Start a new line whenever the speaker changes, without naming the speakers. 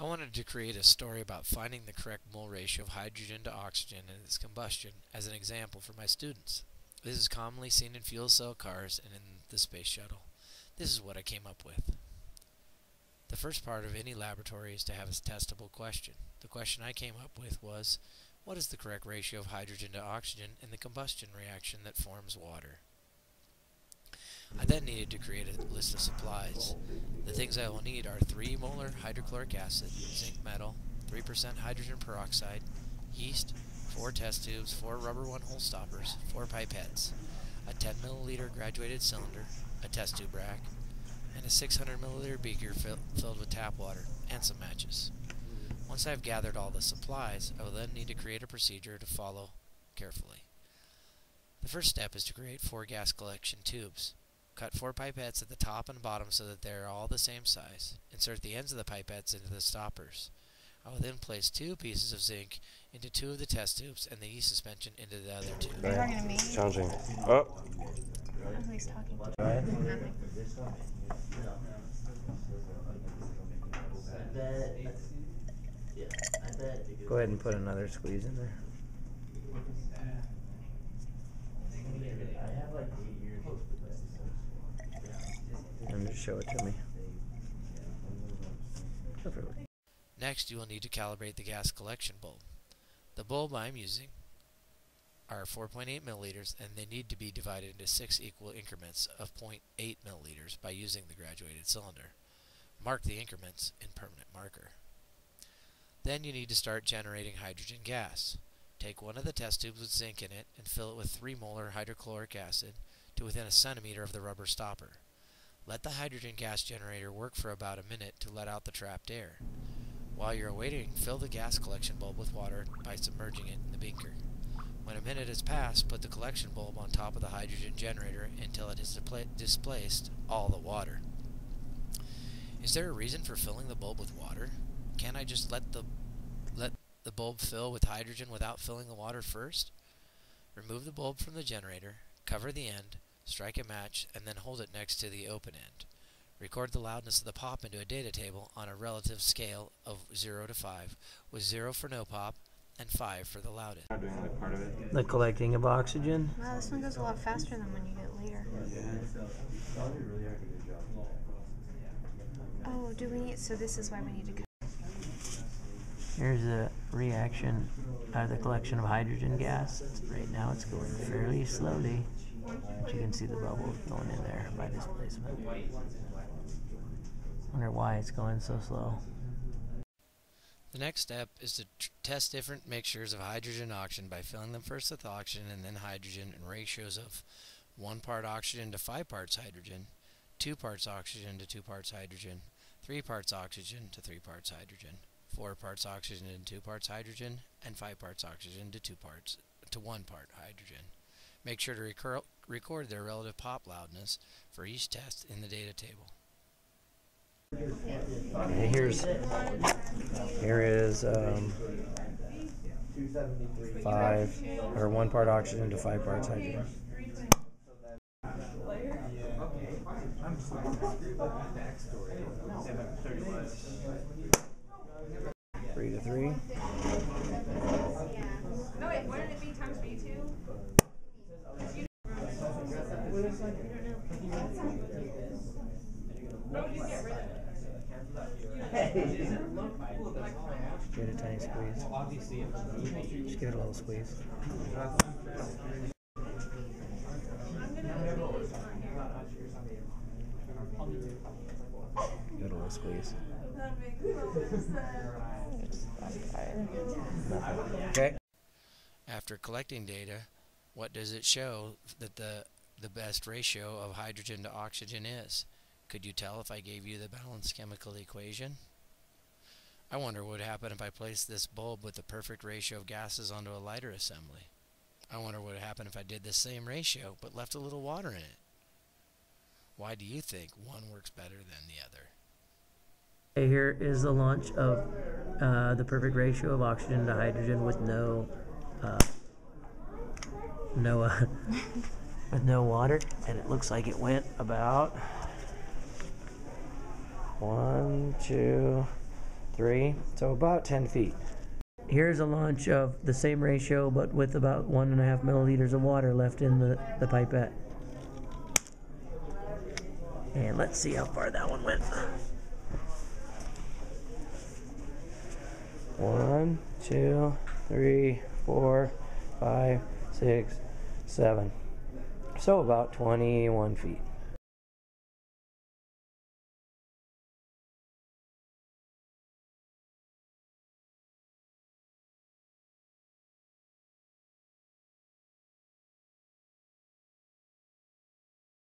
I wanted to create a story about finding the correct mole ratio of hydrogen to oxygen in its combustion as an example for my students. This is commonly seen in fuel cell cars and in the space shuttle. This is what I came up with. The first part of any laboratory is to have a testable question. The question I came up with was, what is the correct ratio of hydrogen to oxygen in the combustion reaction that forms water? I then needed to create a list of supplies. The things I will need are 3 molar hydrochloric acid, zinc metal, 3% hydrogen peroxide, yeast, 4 test tubes, 4 rubber 1-hole stoppers, 4 pipettes, a 10 milliliter graduated cylinder, a test tube rack, and a 600 milliliter beaker filled with tap water, and some matches. Once I've gathered all the supplies, I will then need to create a procedure to follow carefully. The first step is to create 4 gas collection tubes. Cut 4 pipettes at the top and bottom so that they are all the same size. Insert the ends of the pipettes into the stoppers. I will then place 2 pieces of zinc into 2 of the test tubes and the yeast suspension into the other 2.
Are you talking to me?
Challenging. Oh.
He's talking to
Go ahead.
nothing.
Go ahead and put another squeeze in there. And just show it to me. Perfectly.
Next, you will need to calibrate the gas collection bulb. The bulb I'm using are 4.8 milliliters, and they need to be divided into 6 equal increments of 0.8 milliliters by using the graduated cylinder. Mark the increments in permanent marker. Then you need to start generating hydrogen gas. Take one of the test tubes with zinc in it and fill it with 3 molar hydrochloric acid to within a centimeter of the rubber stopper. Let the hydrogen gas generator work for about a minute to let out the trapped air. While you're waiting, fill the gas collection bulb with water by submerging it in the beaker. When a minute has passed, put the collection bulb on top of the hydrogen generator until it has displaced all the water. Is there a reason for filling the bulb with water? Can't I just let the bulb fill with hydrogen without filling the water first? Remove the bulb from the generator, cover the end, strike a match, and then hold it next to the open end. Record the loudness of the pop into a data table on a relative scale of 0 to 5, with 0 for no pop and 5 for the loudest.
Not doing like part of it.
The collecting of oxygen.
Wow, this one goes a lot faster than when you get later. Oh, do we need, so this is why we need to cut.
Here's a reaction out of the collection of hydrogen gas. Right now it's going fairly slowly, but you can see the bubbles going in there by displacement. Wonder why it's going so slow.
The next step is to test different mixtures of hydrogen and oxygen by filling them first with oxygen and then hydrogen in ratios of 1 part oxygen to 5 parts hydrogen, 2 parts oxygen to 2 parts hydrogen, 3 parts oxygen to 3 parts hydrogen, 4 parts oxygen and 2 parts hydrogen, and 5 parts oxygen to 1 part hydrogen. Make sure to record their relative pop loudness for each test in the data table.
Okay, here is
1 part oxygen to 5 parts hydrogen.
Three to 3.
No, wait, what did it be times B2?
Get a tiny squeeze. Just give it a little squeeze. Give it a little squeeze.
Okay.
After collecting data, what does it show that the best ratio of hydrogen to oxygen is? Could you tell if I gave you the balanced chemical equation? I wonder what would happen if I placed this bulb with the perfect ratio of gases onto a lighter assembly. I wonder what would happen if I did the same ratio but left a little water in it. Why do you think one works better than the other?
Okay, here is the launch of the perfect ratio of oxygen to hydrogen with no with no water, and it looks like it went about 1, 2,
3, so about 10 feet.
Here's a launch of the same ratio, but with about 1.5 milliliters of water left in the pipette. And let's see how far that one went.
1, 2, 3, 4, 5, 6, 7. So about 21 feet.